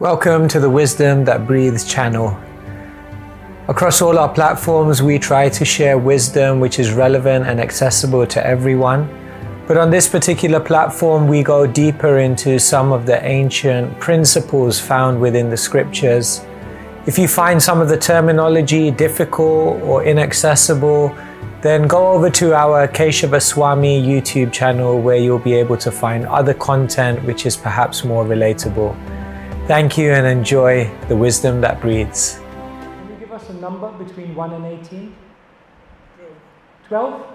Welcome to the Wisdom That Breathes channel. Across all our platforms, we try to share wisdom which is relevant and accessible to everyone. But on this particular platform, we go deeper into some of the ancient principles found within the scriptures. If you find some of the terminology difficult or inaccessible, then go over to our Keshava Swami YouTube channel where you'll be able to find other content which is perhaps more relatable. Thank you and enjoy the wisdom that breathes. Can you give us a number between 1 and 18? 12?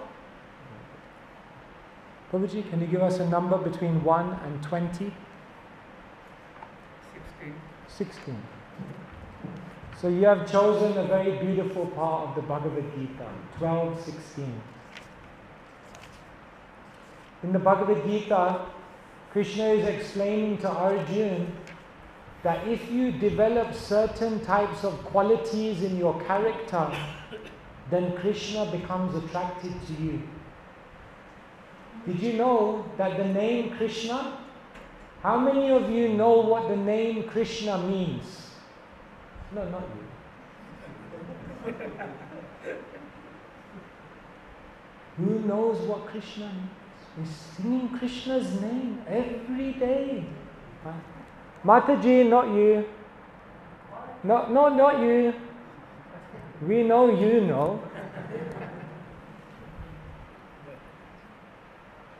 Prabhuji, can you give us a number between 1 and 20? 16. So you have chosen a very beautiful part of the Bhagavad-gita, 12:16. In the Bhagavad-gita, Krishna is explaining to Arjuna that if you develop certain types of qualities in your character, then Krishna becomes attracted to you. Did you know that the name Krishna, how many of you know what the name Krishna means? No, not you. Who knows what Krishna means? We're singing Krishna's name every day. Mataji, not you. No, not you. We know you know.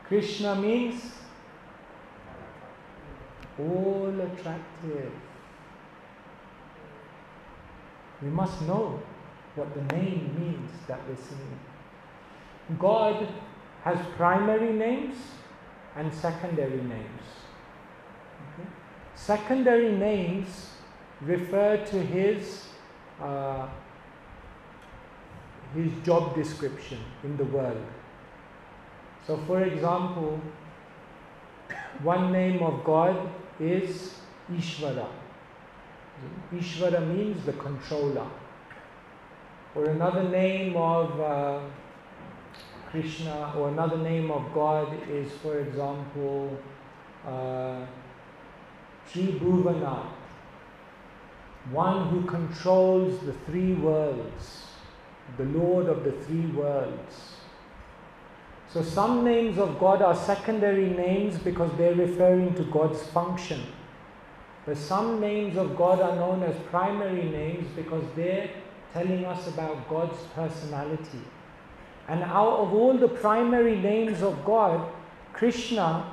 Krishna means all attractive. We must know what the name means that we're singing. God has primary names and secondary names. Okay? Secondary names refer to his job description in the world. So for example, one name of God is Ishvara. Ishvara means the controller. Or another name of Krishna, or another name of God is, for example, Tribhuvana, one who controls the three worlds, the Lord of the three worlds. So some names of God are secondary names because they're referring to God's function. But some names of God are known as primary names because they're telling us about God's personality. And out of all the primary names of God, Krishna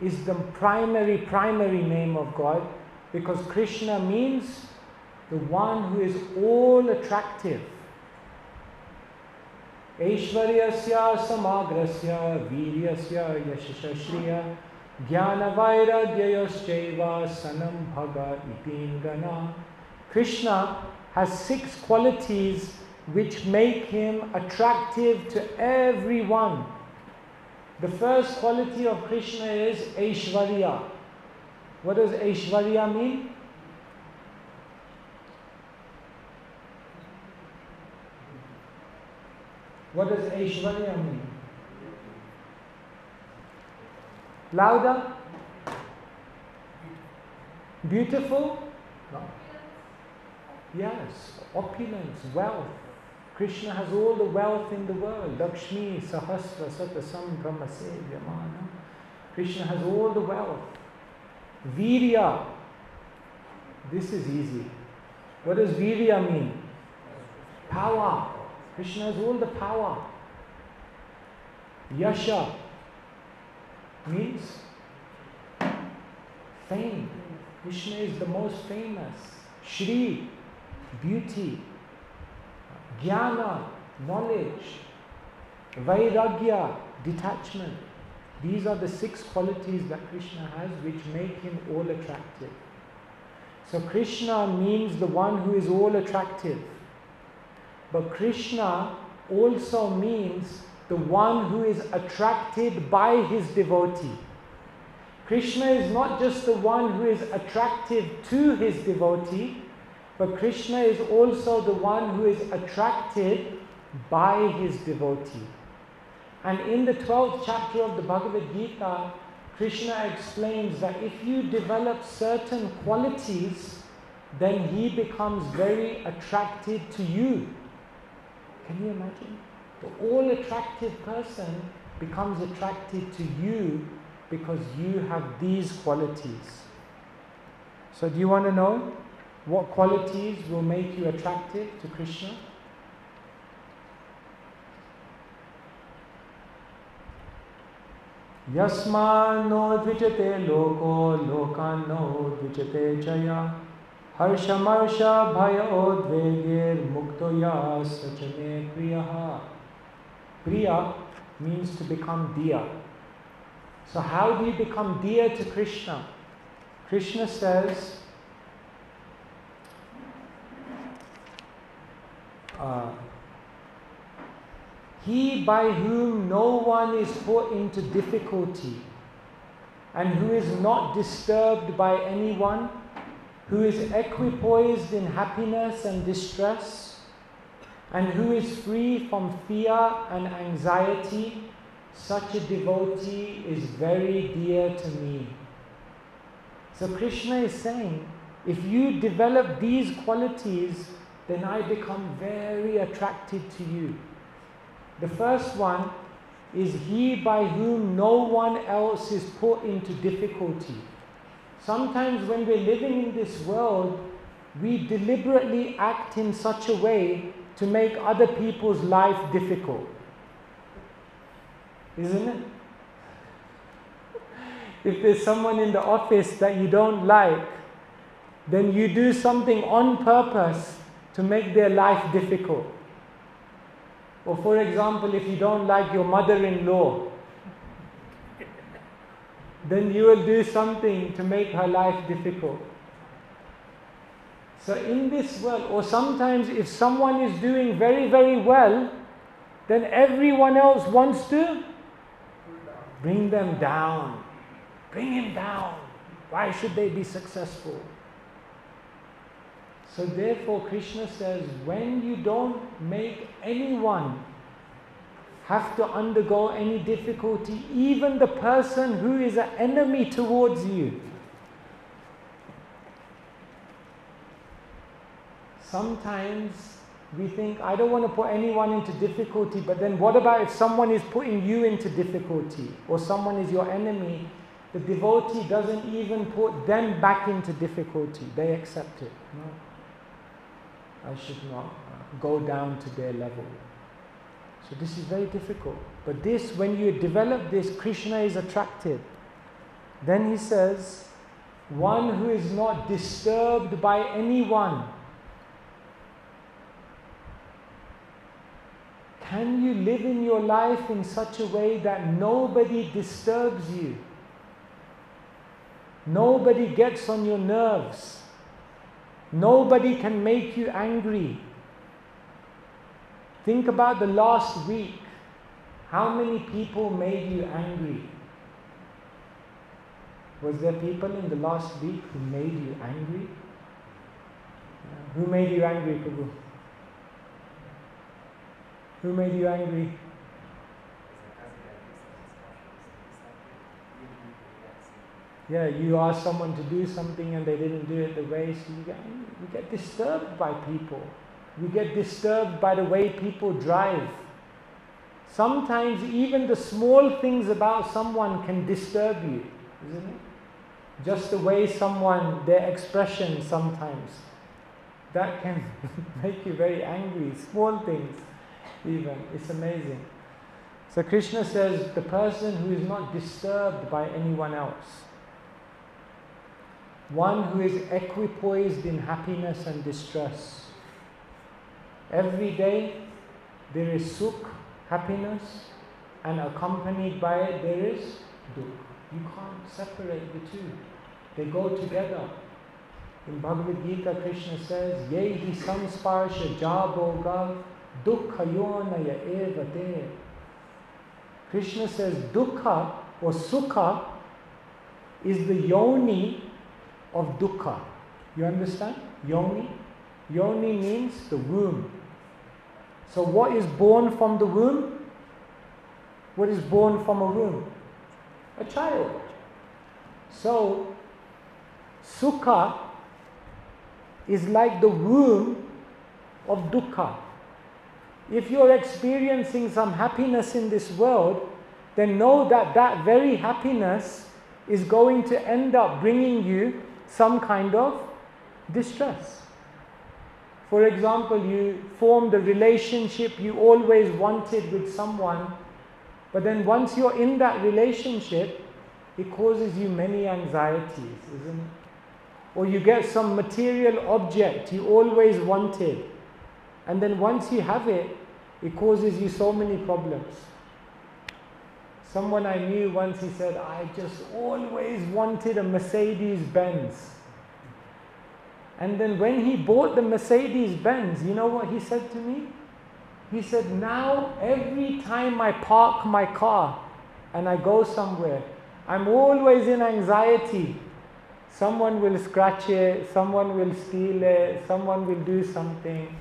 is the primary name of God, because Krishna means the one who is all attractive. Aishvaryasya samagrasya viryasya yashashashriya jnana vairagyayaschaiva sanam bhaga itingana. Krishna has 6 qualities which make him attractive to everyone. The first quality of Krishna is Aishvarya. What does Aishvarya mean? What does Aishvarya mean? Louder? Beautiful? No. Yes, opulence, wealth. Krishna has all the wealth in the world. Lakshmi, Sahasra, Satasam, Brahmasevamana. Krishna has all the wealth. Virya. This is easy. What does Virya mean? Power. Krishna has all the power. Yasha means fame. Krishna is the most famous. Shri, beauty. Jnana, knowledge. Vairagya, detachment. These are the 6 qualities that Krishna has which make him all attractive. So Krishna means the one who is all attractive. But Krishna also means the one who is attracted by his devotee. Krishna is not just the one who is attractive to his devotee, but Krishna is also the one who is attracted by his devotee. And in the 12th chapter of the Bhagavad-gita, Krishna explains that if you develop certain qualities, then he becomes very attracted to you. Can you imagine? The all-attractive person becomes attracted to you because you have these qualities. So do you want to know what qualities will make you attractive to Krishna? Yasmano dvijate loko lokano dvijate jaya harshamarsha bhaya odvegir muktoya sachame priyaha. Priya means to become dear. So how do you become dear to Krishna? Krishna says, he by whom no one is put into difficulty and who is not disturbed by anyone, who is equipoised in happiness and distress, and who is free from fear and anxiety, such a devotee is very dear to me. So Krishna is saying, if you develop these qualities, then I become very attracted to you. The first one is he by whom no one else is put into difficulty. Sometimes when we're living in this world, we deliberately act in such a way to make other people's life difficult. Isn't it? If there's someone in the office that you don't like, then you do something on purpose to make their life difficult. Or for example, if you don't like your mother-in-law, then you will do something to make her life difficult. So in this world, or sometimes if someone is doing very, very well, then everyone else wants to bring them down. Bring him down. Why should they be successful? So therefore Krishna says, when you don't make anyone have to undergo any difficulty, even the person who is an enemy towards you. Sometimes we think, I don't want to put anyone into difficulty, but then what about if someone is putting you into difficulty, or someone is your enemy? The devotee doesn't even put them back into difficulty. They accept it. No, I should not go down to their level. So this is very difficult. But this, when you develop this, Krishna is attracted. Then he says, one who is not disturbed by anyone. Can you live in your life in such a way that nobody disturbs you? Nobody gets on your nerves. Nobody can make you angry. Think about the last week. How many people made you angry? Was there people in the last week who made you angry? Who made you angry, Prabhu? Who made you angry? Yeah, you ask someone to do something and they didn't do it the way, so you get disturbed by people. You get disturbed by the way people drive. Sometimes even the small things about someone can disturb you, isn't it? Just the way someone, their expression sometimes, that can make you very angry. Small things even, it's amazing. So Krishna says, the person who is not disturbed by anyone else, one who is equipoised in happiness and distress. Every day there is sukh, happiness, and accompanied by it there is dukh. You can't separate the two. They go together. In Bhagavad-gita, Krishna says, Yehi samsparsha jaboga dukkhayonaya evate. Krishna says dukkha or sukha is the yoni of dukkha. You understand? Yoni? Yoni means the womb. So what is born from the womb? What is born from a womb? A child. So, sukha is like the womb of dukkha. If you're experiencing some happiness in this world, then know that that very happiness is going to end up bringing you some kind of distress. For example, you formed a relationship you always wanted with someone, but then once you're in that relationship, it causes you many anxieties, isn't it? Or you get some material object you always wanted, and then once you have it, it causes you so many problems. Someone I knew once, he said, I just always wanted a Mercedes-Benz. And then when he bought the Mercedes-Benz, you know what he said to me? He said, now every time I park my car and I go somewhere, I'm always in anxiety. Someone will scratch it, someone will steal it, someone will do something.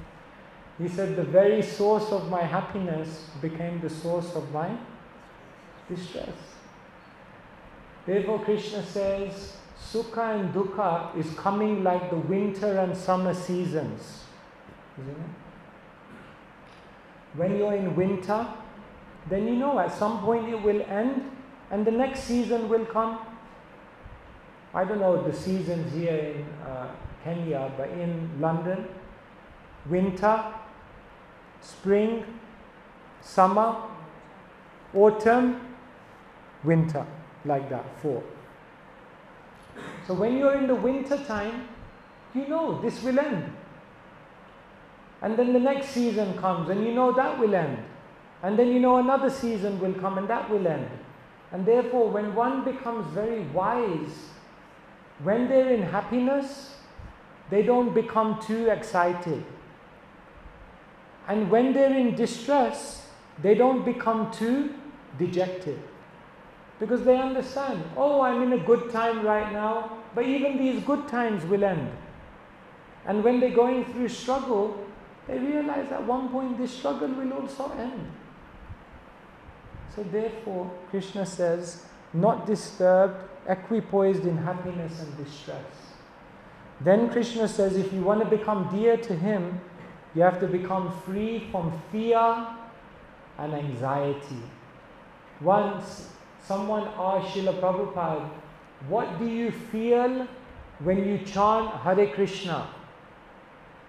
He said, the very source of my happiness became the source of my distress. Therefore Krishna says, sukha and dukkha is coming like the winter and summer seasons. Isn't it? When you're in winter, then you know at some point it will end and the next season will come. I don't know the seasons here in Kenya, but in London, winter, spring, summer, autumn, winter, like that, 4. So when you're in the winter time, you know this will end. And then the next season comes and you know that will end. And then you know another season will come and that will end. And therefore when one becomes very wise, when they're in happiness, they don't become too excited. And when they're in distress, they don't become too dejected. Because they understand, oh, I'm in a good time right now, but even these good times will end. And when they're going through struggle, they realize at one point this struggle will also end. So therefore, Krishna says, not disturbed, equipoised in happiness and distress. Then Krishna says, if you want to become dear to him, you have to become free from fear and anxiety. Once someone asked Srila Prabhupada, what do you feel when you chant Hare Krishna?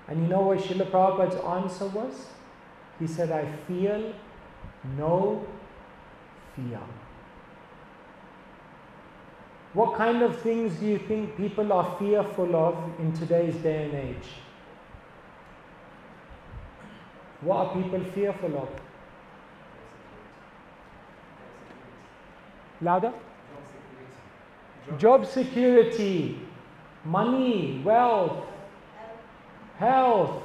And you know what Srila Prabhupada's answer was? He said, I feel no fear. What kind of things do you think people are fearful of in today's day and age? What are people fearful of? Louder? Job security, money, wealth, health.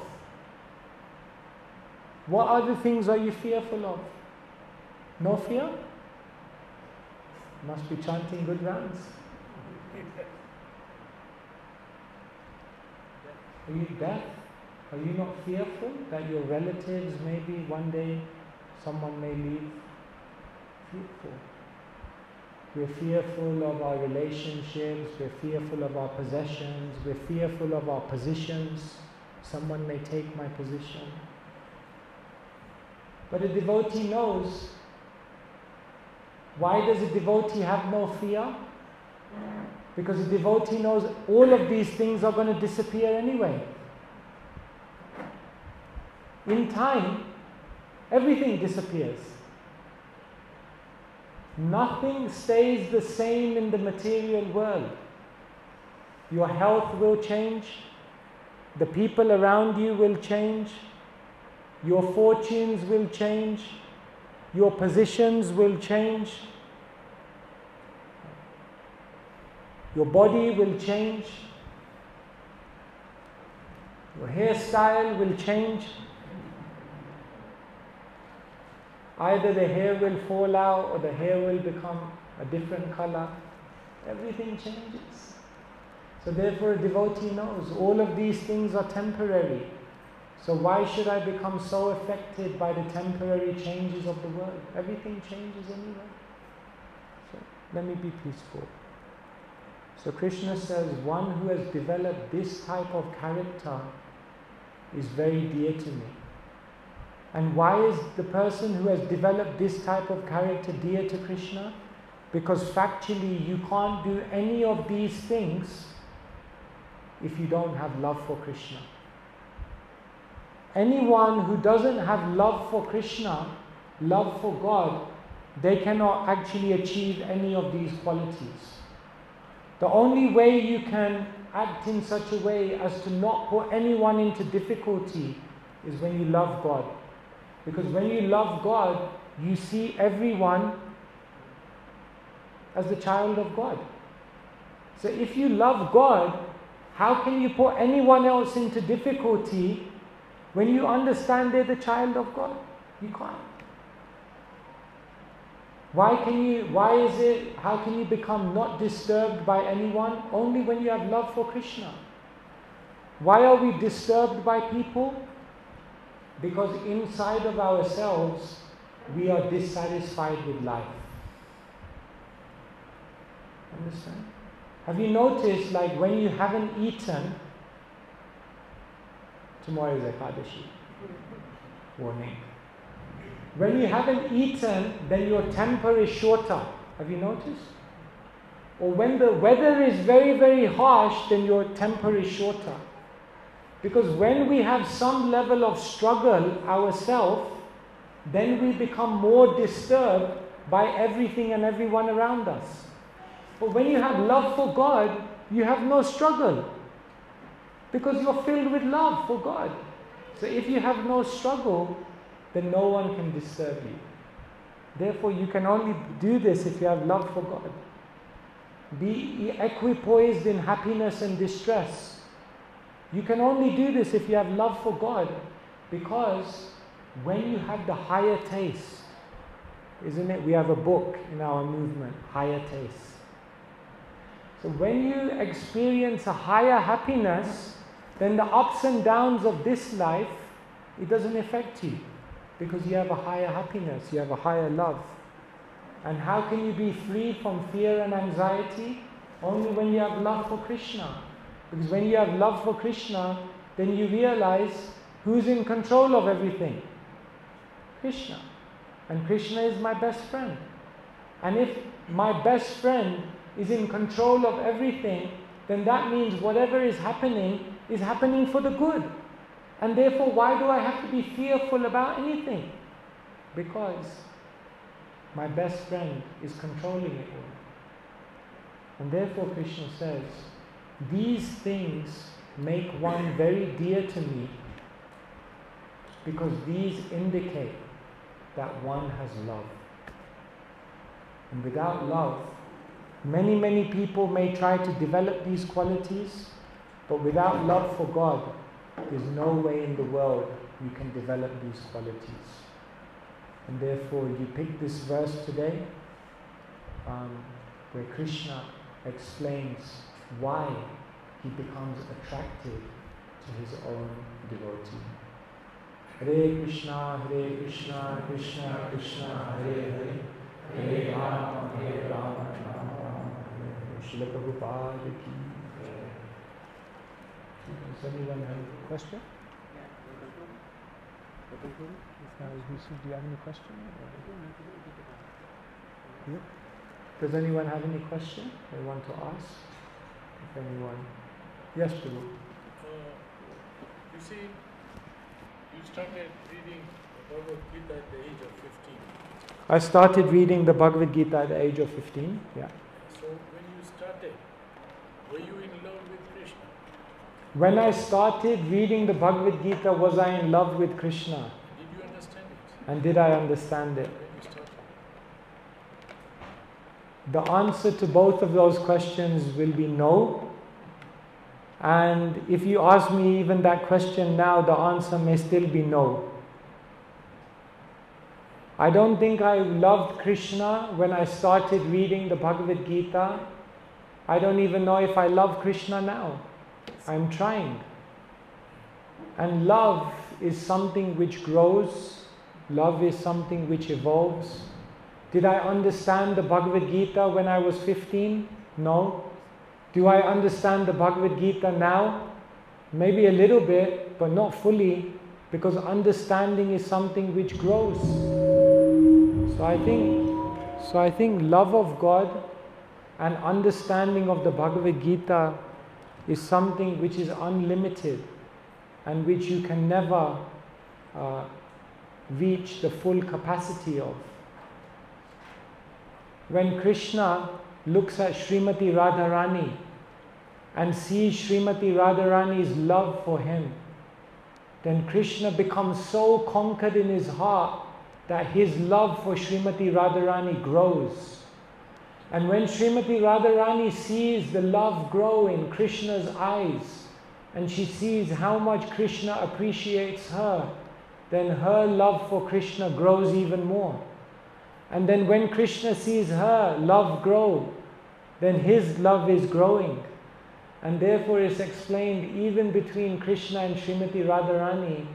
What other things are you fearful of? No fear? Must be chanting good rounds. Are you deaf? Are you not fearful that your relatives maybe one day someone may leave? Fearful. We're fearful of our relationships, we're fearful of our possessions, we're fearful of our positions. Someone may take my position. But a devotee knows. Why does a devotee have no fear? Because a devotee knows all of these things are going to disappear anyway. In time, everything disappears. Nothing stays the same in the material world. Your health will change. The people around you will change. Your fortunes will change. Your positions will change. Your body will change. Your hairstyle will change. Either the hair will fall out or the hair will become a different color. Everything changes. So therefore a devotee knows all of these things are temporary. So why should I become so affected by the temporary changes of the world? Everything changes anyway. So let me be peaceful. So Krishna says one who has developed this type of character is very dear to me. And why is the person who has developed this type of character dear to Krishna? Because factually you can't do any of these things if you don't have love for Krishna. Anyone who doesn't have love for Krishna, love for God, they cannot actually achieve any of these qualities. The only way you can act in such a way as to not put anyone into difficulty is when you love God. Because when you love God, you see everyone as the child of God. So if you love God, how can you put anyone else into difficulty when you understand they're the child of God? You can't. How can you become not disturbed by anyone? Only when you have love for Krishna. Why are we disturbed by people? Because inside of ourselves, we are dissatisfied with life. Understand? Have you noticed, like when you haven't eaten, tomorrow is Ekadashi. Warning. When you haven't eaten, then your temper is shorter. Have you noticed? Or when the weather is very, very harsh, then your temper is shorter. Because when we have some level of struggle ourselves, then we become more disturbed by everything and everyone around us. But when you have love for God, you have no struggle. Because you're filled with love for God. So if you have no struggle, then no one can disturb you. Therefore, you can only do this if you have love for God. Be equipoised in happiness and distress. You can only do this if you have love for God. Because when you have the higher taste, isn't it? We have a book in our movement, Higher Taste. So when you experience a higher happiness, then the ups and downs of this life, it doesn't affect you. Because you have a higher happiness, you have a higher love. And how can you be free from fear and anxiety? Only when you have love for Krishna. Because when you have love for Krishna, then you realize who's in control of everything? Krishna. And Krishna is my best friend. And if my best friend is in control of everything, then that means whatever is happening for the good. And therefore, why do I have to be fearful about anything? Because my best friend is controlling it all. And therefore, Krishna says, these things make one very dear to me, because these indicate that one has love. And without love, many, many people may try to develop these qualities, but without love for God, there's no way in the world you can develop these qualities. And therefore, you pick this verse today, where Krishna explains why he becomes attracted to his own devotee. Hare Krishna, Krishna Krishna, Hare Hare, Hare Rama, Rama Rama, Srila Prabhupada ki. Does anyone have a question? Do you have any question? No? Does anyone have any question they want to ask? If anyone. Yes, Prabhu. You see, you started reading the Bhagavad-gita at the age of 15. I started reading the Bhagavad-gita at the age of 15, yeah. So when you started, were you in love with Krishna? When I started reading the Bhagavad-gita, was I in love with Krishna? Did you understand it? And did I understand it? When you started? The answer to both of those questions will be no. And if you ask me even that question now, the answer may still be no. I don't think I loved Krishna when I started reading the Bhagavad-gita. I don't even know if I love Krishna now. I'm trying. And love is something which grows. Love is something which evolves. Did I understand the Bhagavad-gita when I was 15? No. Do I understand the Bhagavad-gita now? Maybe a little bit, but not fully, because understanding is something which grows. So I think love of God and understanding of the Bhagavad-gita is something which is unlimited and which you can never reach the full capacity of. When Krishna looks at Srimati Radharani and sees Srimati Radharani's love for him, then Krishna becomes so conquered in his heart that his love for Srimati Radharani grows. And when Srimati Radharani sees the love grow in Krishna's eyes, and she sees how much Krishna appreciates her, then her love for Krishna grows even more. And then when Krishna sees her love grow, then his love is growing. And therefore it's explained, even between Krishna and Srimati Radharani,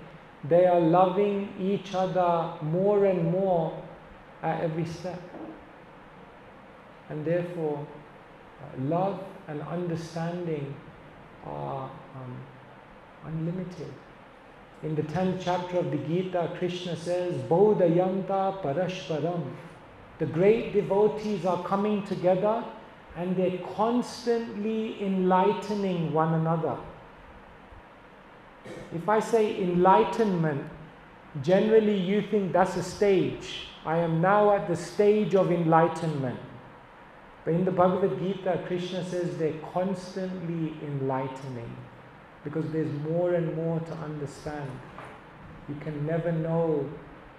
they are loving each other more and more at every step. And therefore, love and understanding are unlimited. In the 10th chapter of the Gita, Krishna says, Bodhayanta Parashparam. The great devotees are coming together and they're constantly enlightening one another. If I say enlightenment, generally you think that's a stage. I am now at the stage of enlightenment. But in the Bhagavad-gita, Krishna says they're constantly enlightening, because there's more and more to understand. You can never know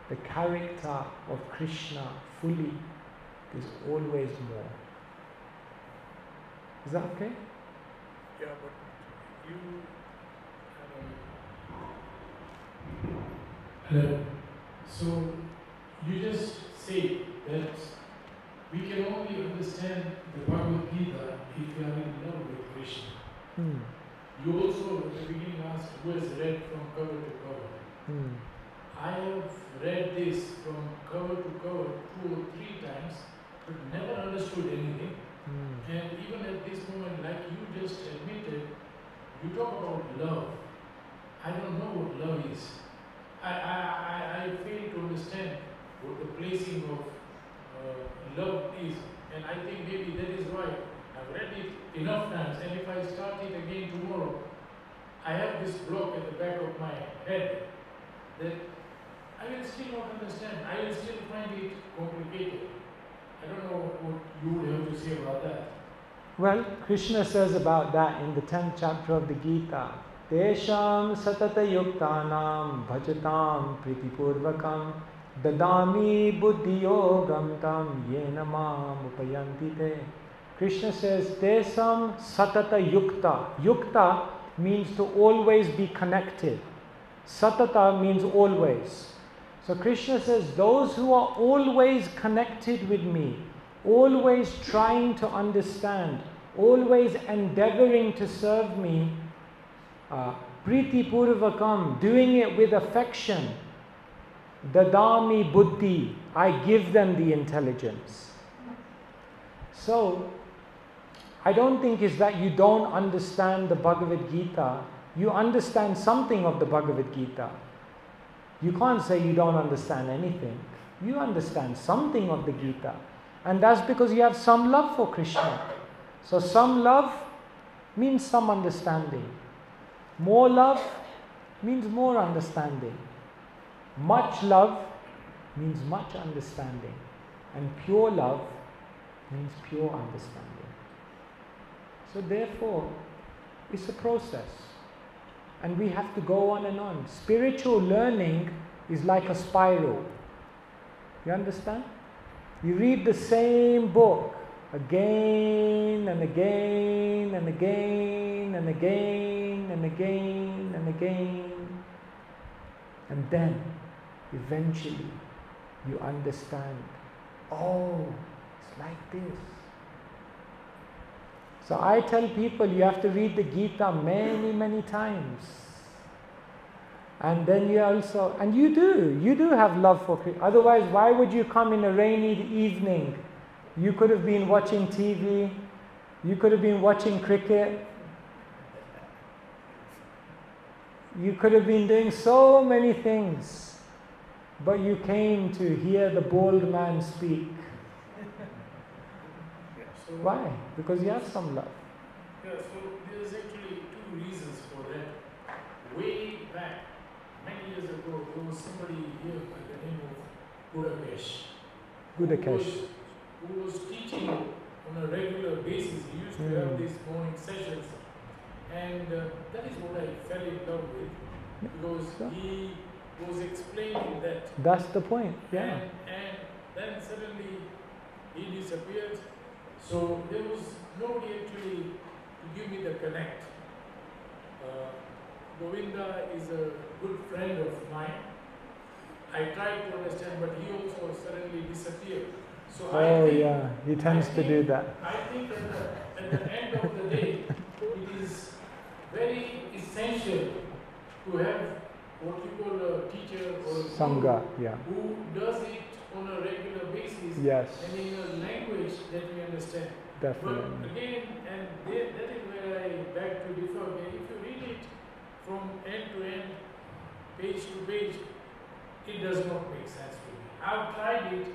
the character of Krishna fully. There's always more. Is that okay? Yeah, but you... Hello. So, you just say that we can only understand the Bhagavad-gita if we are in love with Krishna. You also, at the beginning, asked who has read from cover to cover. I have read this from cover to cover 2 or 3 times, but never understood anything. And even at this moment, like you just admitted, you talk about love. I don't know what love is. I fail to understand what the placing of love is. And I think maybe that is why I've read it enough times, and if I start it again tomorrow, I have this block at the back of my head that I will still not understand. I will still find it complicated. I don't know what you would have to say about that. Well, Krishna says about that in the 10th chapter of the Gita. Tesham satata yuktanam bhajatam pritipurvakam dadami buddhiyogam tam yena mam upayanti te. Krishna says, Tesam satata yukta. Yukta means to always be connected. Satata means always. So Krishna says, those who are always connected with me, always trying to understand, always endeavoring to serve me, priti purvakam, doing it with affection, dadami buddhi, I give them the intelligence. So, I don't think it's that you don't understand the Bhagavad-gita. You understand something of the Bhagavad-gita. You can't say you don't understand anything. You understand something of the Gita. And that's because you have some love for Krishna. So some love means some understanding. More love means more understanding. Much love means much understanding. And pure love means pure understanding. So therefore, it's a process. And we have to go on and on. Spiritual learning is like a spiral. You understand? You read the same book again and again and again and again and again and again. And then, eventually, you understand, oh, it's like this. So I tell people you have to read the Gita many, many times. And then you also, and you do have love for Krishna. Otherwise, why would you come in a rainy evening? You could have been watching TV, You could have been watching cricket. You could have been doing so many things, but you came to hear the bald man speak. So Why? Because you have some love. Yeah, so there's actually two reasons for that. Way back, many years ago, there was somebody here by the name of Budakesh. Who was teaching on a regular basis. He used to have these morning sessions. And that is what I fell in love with, because he was explaining that. That's the point, yeah. And then suddenly he disappeared. So there was nobody actually to give me the connect. Govinda is a good friend of mine. I tried to understand, but he also suddenly disappeared. So He tends to do that. I think at the end of the day, it is very essential to have what you call a teacher or a Sangha, guru who does it on a regular basis and in a language that we understand. Definitely. But again, and that is where I beg to differ. If you read it from end to end, page to page, it does not make sense to me. I've tried it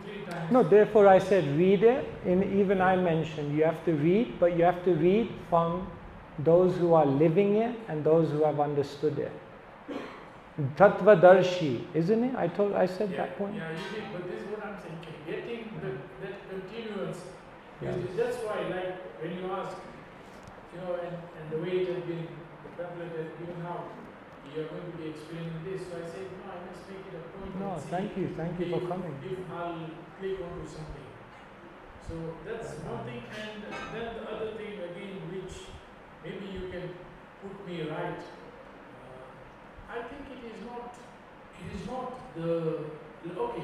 2-3 times. No, therefore I said read it. Even I mentioned you have to read, but you have to read from those who are living it and those who have understood it. Tattvadarshi, isn't it? I said that point. Yeah, you did, but this is what I'm saying. Getting that continuance. That's why, like, when you ask, and the way it has been, the pamphlet has given out, you are going to be explaining this. So I said, no, I must make it a point. No, and see thank you for coming. If I'll click onto something. So that's one thing, and then the other thing again, which maybe you can put me right. I think it is not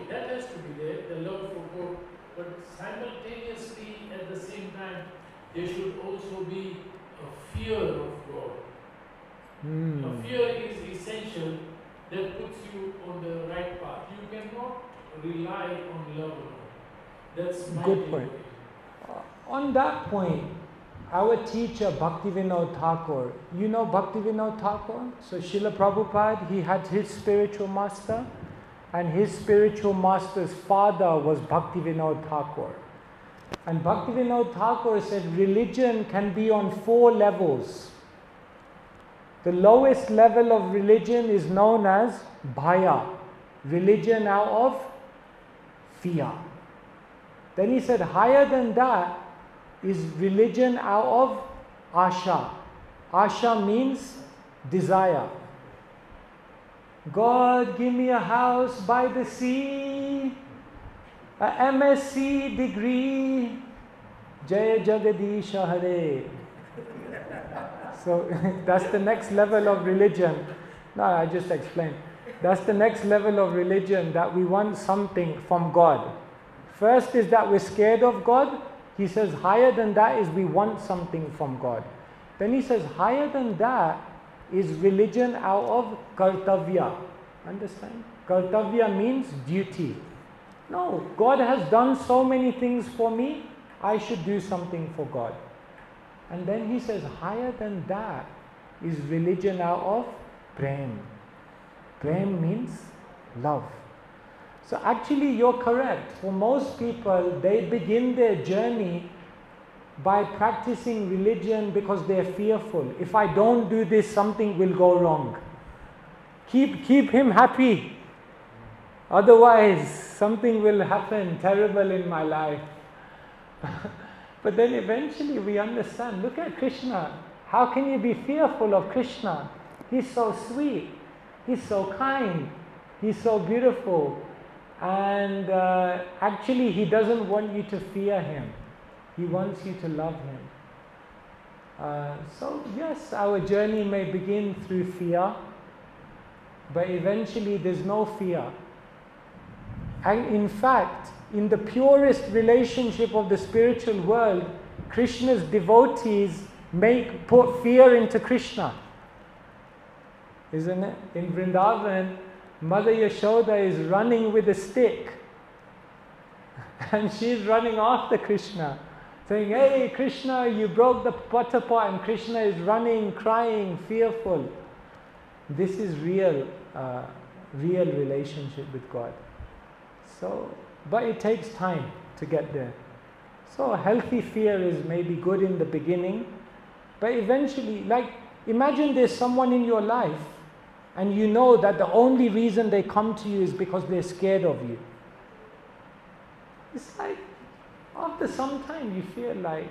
that has to be there, the love for God, but simultaneously at the same time, there should also be a fear of God. A fear is essential that puts you on the right path. You cannot rely on love alone. That's my good point. On that point, our teacher Bhaktivinoda Thakur, you know Bhaktivinoda Thakur? So Srila Prabhupada, he had his spiritual master, and his spiritual master's father was Bhaktivinoda Thakur. And Bhaktivinoda Thakur said religion can be on 4 levels. The lowest level of religion is known as bhaya, religion out of fear. Then he said higher than that is religion out of asha. Asha means desire. God, give me a house by the sea, a MSc degree, Jaya Jagadisha Hare. So that's the next level of religion. No, I just explained. That's the next level of religion, that we want something from God. First is that we're scared of God. He says higher than that is we want something from God. Then he says higher than that is religion out of kartavya. Understand? Kartavya means duty. No, God has done so many things for me, I should do something for God. And then he says higher than that is religion out of prem. Prem means love. So actually you're correct. For most people, they begin their journey by practicing religion because they're fearful. If I don't do this, something will go wrong. Keep him happy. Otherwise, something will happen terrible in my life. But then eventually we understand, look at Krishna. How can you be fearful of Krishna? He's so sweet. He's so kind. He's so beautiful. And actually he doesn't want you to fear him. He wants you to love him. So yes, our journey may begin through fear, but eventually there's no fear. And in fact, in the purest relationship of the spiritual world, Krishna's devotees put fear into Krishna. Isn't it? In Vrindavan, Mother Yashoda is running with a stick and she's running after Krishna. saying, hey Krishna, you broke the butter pot, and Krishna is running, crying, fearful. This is real relationship with God. So, but it takes time to get there. So a healthy fear is maybe good in the beginning, but eventually, like, imagine there's someone in your life and you know that the only reason they come to you is because they're scared of you. It's like, after some time you feel like,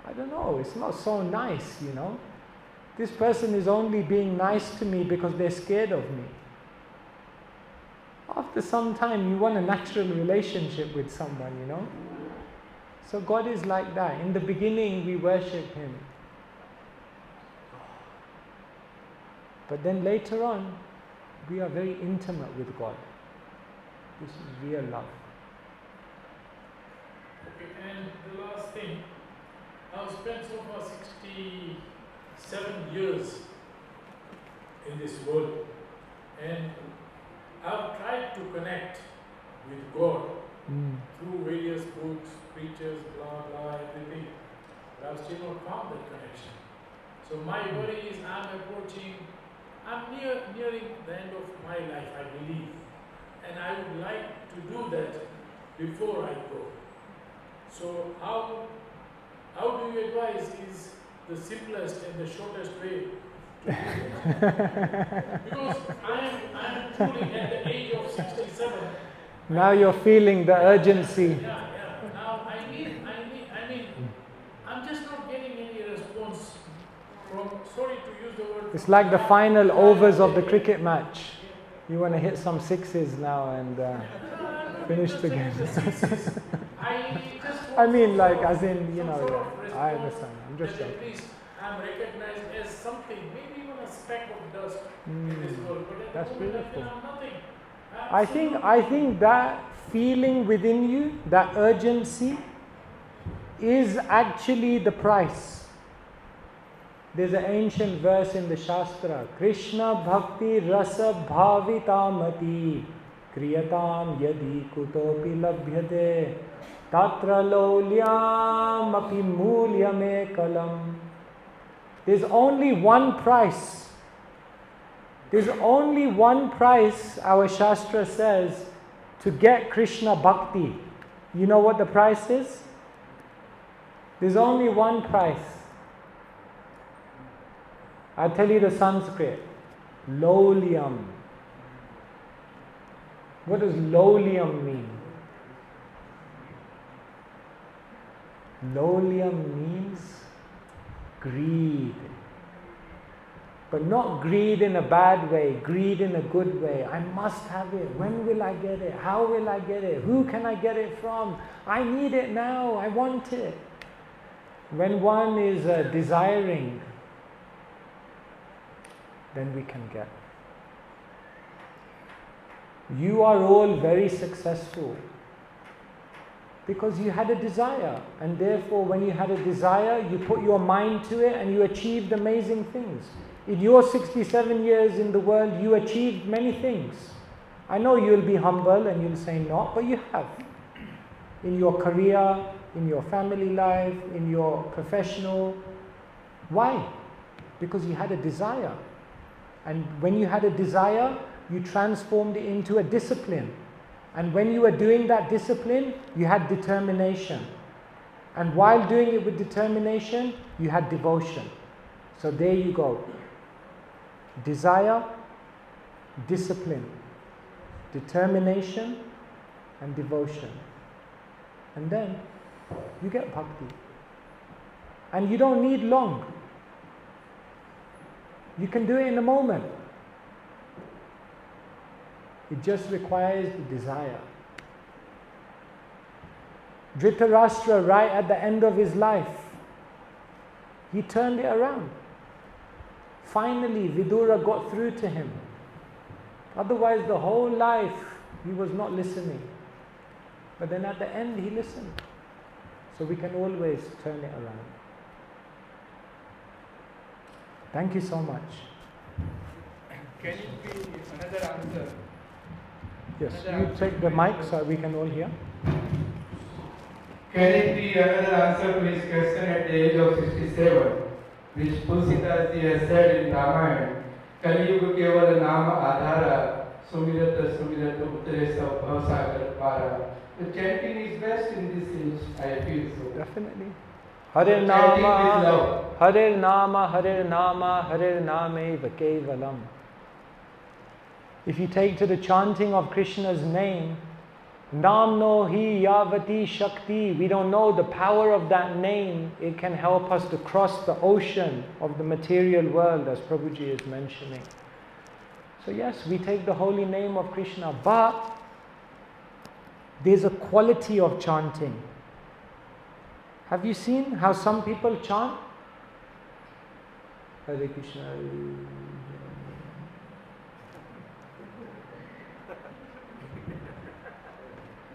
I don't know, it's not so nice, you know. This person is only being nice to me because they're scared of me. After some time you want a natural relationship with someone, you know. So God is like that. In the beginning we worship Him. But then later on, we are very intimate with God. This is real love. Okay, and the last thing, I've spent so far 67 years in this world, and I've tried to connect with God through various books, preachers, blah blah, everything, but I've still not found that connection. So my worry is I'm nearing the end of my life, I believe, and I would like to do that before I go. So how do you advise is the simplest and the shortest way to do that? Because I'm truly at the age of 67. Now you're feeling the urgency. Yeah. Now I mean, I'm just not getting any response from, sorry to use the word. It's like the final overs of the cricket match. You want to hit some sixes now and finish the game. I mean, like, as in, you know, yeah, I understand. I'm just joking. At least I'm recognized as something, maybe even a speck of dust in this world. But at That's the moment, beautiful. I'm nothing. I think that feeling within you, that urgency, is actually the price. There's an ancient verse in the Shastra, Krishna Bhakti Rasa Bhavitamati Kriyatam Yadi Kutopi Labhyate Tatra Lolyam Api Mulyame Kalam. There's only one price. There's only one price, our Shastra says, to get Krishna Bhakti. You know what the price is? There's only one price. I'll tell you the Sanskrit. Lolyam. What does lolyam mean? Lolyam means greed. But not greed in a bad way, greed in a good way. I must have it. When will I get it? How will I get it? Who can I get it from? I need it now. I want it. When one is desiring, then we can get. You are all very successful because you had a desire, and therefore when you had a desire, you put your mind to it and you achieved amazing things. In your 67 years in the world, you achieved many things. I know you'll be humble and you'll say not, but you have. In your career, in your family life, in your professional. Why? Because you had a desire. And when you had a desire, you transformed it into a discipline. And when you were doing that discipline, you had determination. And while doing it with determination, you had devotion. So there you go. Desire, discipline, determination, and devotion. And then you get bhakti. And you don't need long. You can do it in a moment. It just requires the desire. Dhritarashtra, right at the end of his life, he turned it around. Finally, Vidura got through to him. Otherwise, the whole life, he was not listening. But then at the end, he listened. So we can always turn it around. Thank you so much. Can it be another answer? Yes, you take the mic so we can all hear. Can it be another answer to his question at the age of 67, which Tulsidas ji has said in Ramayana, Kaliyuga kevala nama adhara, sumirata sumirata uttaresa bhavasagar para. The chanting is best in this age, I feel so. Definitely. Hare Nama, Hare Nama, Hare Nama, Hare Name Kevalam. If you take to the chanting of Krishna's name, Nam no hi yavati shakti, we don't know the power of that name. It can help us to cross the ocean of the material world, as Prabhuji is mentioning. So yes, we take the holy name of Krishna, but there's a quality of chanting. Have you seen how some people chant? Hare Krishna.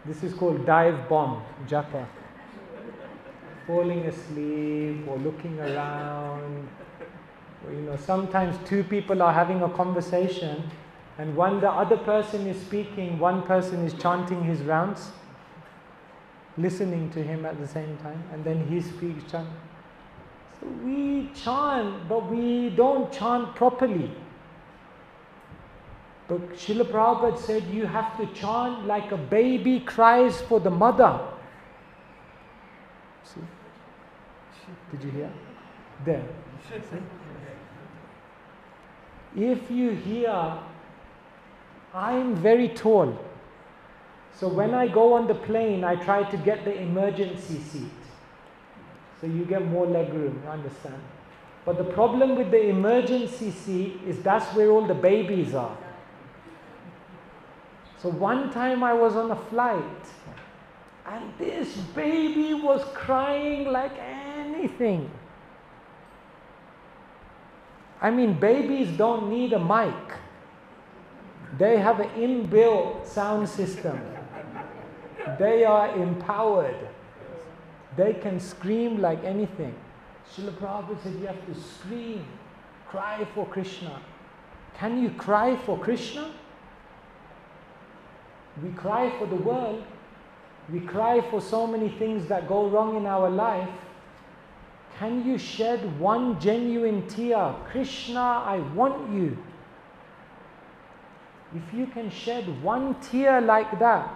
This is called dive bomb, japa. Falling asleep or looking around. Or, sometimes two people are having a conversation, and when the other person is speaking, one person is chanting his rounds, listening to him at the same time, and then he speaks, chant. So we chant, but we don't chant properly. But Srila Prabhupada said you have to chant like a baby cries for the mother. See? Did you hear? There. See? If you hear, I'm very tall. So when I go on the plane, I try to get the emergency seat. So you get more leg room, you understand? But the problem with the emergency seat is that's where all the babies are. So one time I was on a flight, and this baby was crying like anything. I mean, babies don't need a mic. They have an inbuilt sound system. They are empowered. They can scream like anything. Srila Prabhupada said you have to scream, cry for Krishna. Can you cry for Krishna? We cry for the world. We cry for so many things that go wrong in our life. Can you shed one genuine tear? Krishna, I want you. If you can shed one tear like that,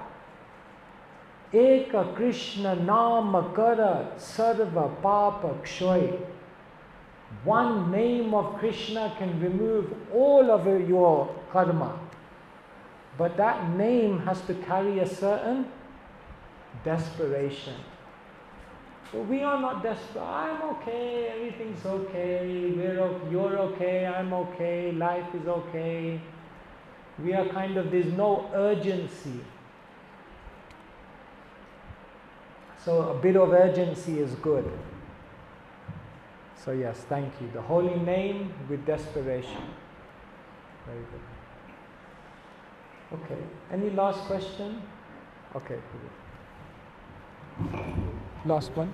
Eka Krishna Nama Kara Sarva Papa Kshoy. One name of Krishna can remove all of your karma. But that name has to carry a certain desperation. So we are not desperate. I'm okay, everything's okay, you're okay, I'm okay, life is okay. We are there's no urgency. So a bit of urgency is good. So yes, thank you. The holy name with desperation. Very good. Okay, any last question? Okay, last one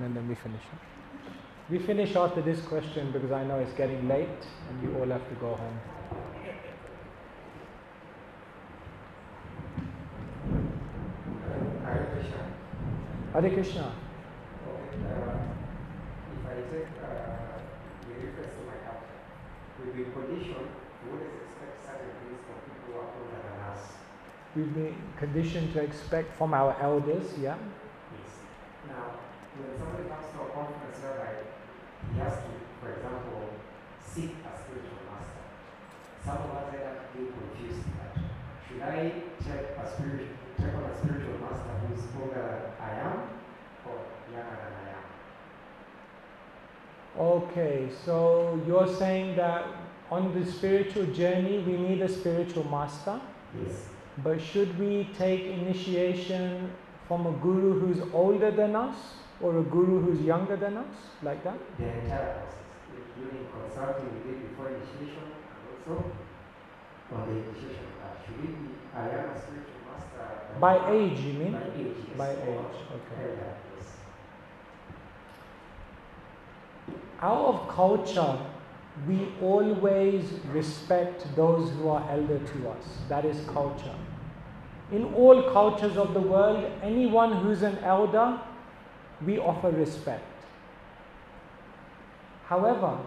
and then we finish. We finish after this question because I know it's getting late and you all have to go home. Hare Krishna. Hare Krishna. If I take the reference to my culture, we've been conditioned to always expect certain things from people who are older than us. We've been conditioned to expect from our elders, yeah? Yes. Now, when somebody comes to a conference whereby he has to, for example, seek a spiritual master, some of us end up being confused that should I take on a spiritual master who's older than I am or younger than I am? Okay, so you're saying that on the spiritual journey we need a spiritual master? Yes. But should we take initiation from a guru who's older than us or a guru who's younger than us, like that? The entire process, including consulting we did before initiation and also on the initiation. Should it be a younger spiritual master? By age, you mean? By age, yes. By age, okay. Yes. Out of culture, we always respect those who are elder to us. That is culture. In all cultures of the world, anyone who's an elder, we offer respect. However,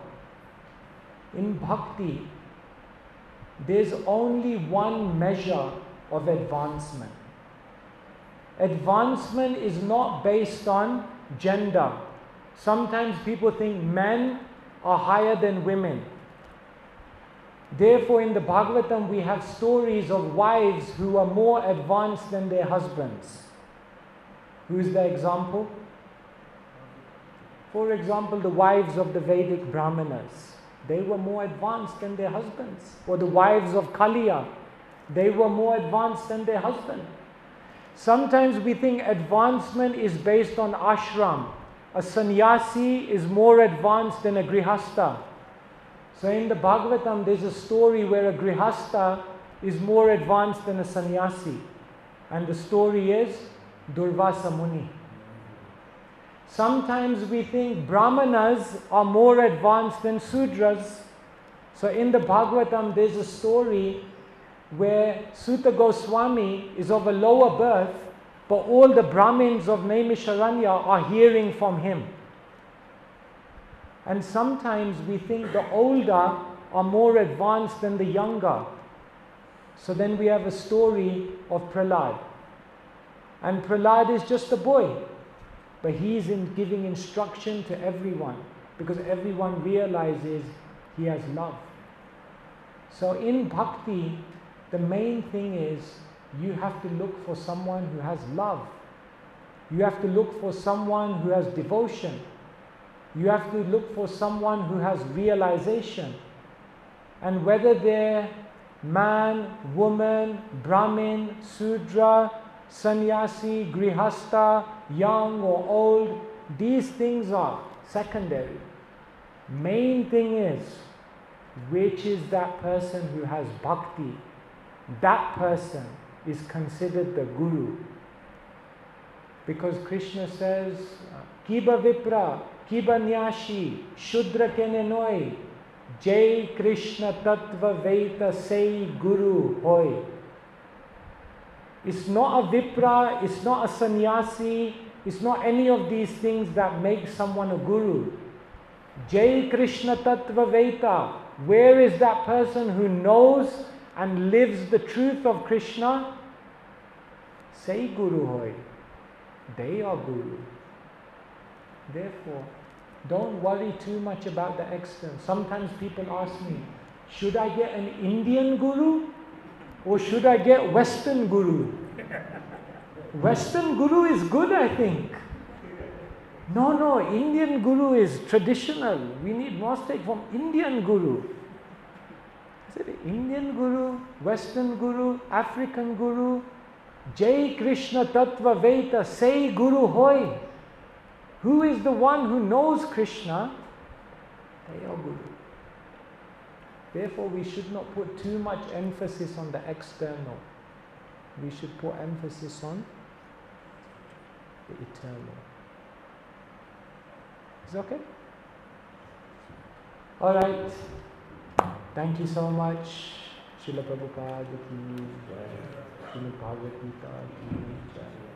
in bhakti, there's only one measure of advancement. Advancement is not based on gender. Sometimes people think men are higher than women. Therefore, in the Bhagavatam, we have stories of wives who are more advanced than their husbands. Who is the example? For example, the wives of the Vedic Brahmanas. They were more advanced than their husbands. Or the wives of Kaliya. They were more advanced than their husband. Sometimes we think advancement is based on ashram. A sannyasi is more advanced than a grihastha. So in the Bhagavatam, there's a story where a grihastha is more advanced than a sannyasi. And the story is Durvasa Muni. Sometimes we think Brahmanas are more advanced than Sudras. So in the Bhagavatam, there's a story where Sutta Goswami is of a lower birth, but all the Brahmins of Naimisharanya are hearing from him. And sometimes we think the older are more advanced than the younger. So then we have a story of Prahlad. And Prahlad is just a boy, but he's giving instruction to everyone, because everyone realizes he has love. So in bhakti, the main thing is you have to look for someone who has love. You have to look for someone who has devotion. You have to look for someone who has realization. And whether they're man, woman, Brahmin, Sudra, sannyasi, grihastha, young or old, these things are secondary. Main thing is, which is that person who has bhakti? That person is considered the guru. Because Krishna says, Kiba Vipra, Kiba Nyashi, Shudra Kenenoi, Jai Krishna Tattva Veita Sei Guru Hoi. It's not a Vipra, it's not a sannyasi, it's not any of these things that make someone a guru. Jai Krishna Tattva Veita. Where is that person who knows and lives the truth of Krishna? Say Guru Hoi. They are Guru. Therefore, don't worry too much about the external. Sometimes people ask me, should I get an Indian Guru or should I get Western Guru? Western Guru is good, I think. No, Indian Guru is traditional. We need more take from Indian Guru. I said, Indian Guru, Western Guru, African Guru, Jai Krishna Tattva Veita, say Guru Hoi. Who is the one who knows Krishna? They are Guru. Therefore, we should not put too much emphasis on the external. We should put emphasis on the eternal. Is it okay? All right. Thank you so much. Srila Prabhupada ki jai. Srila Bhagavad-gita ki jai.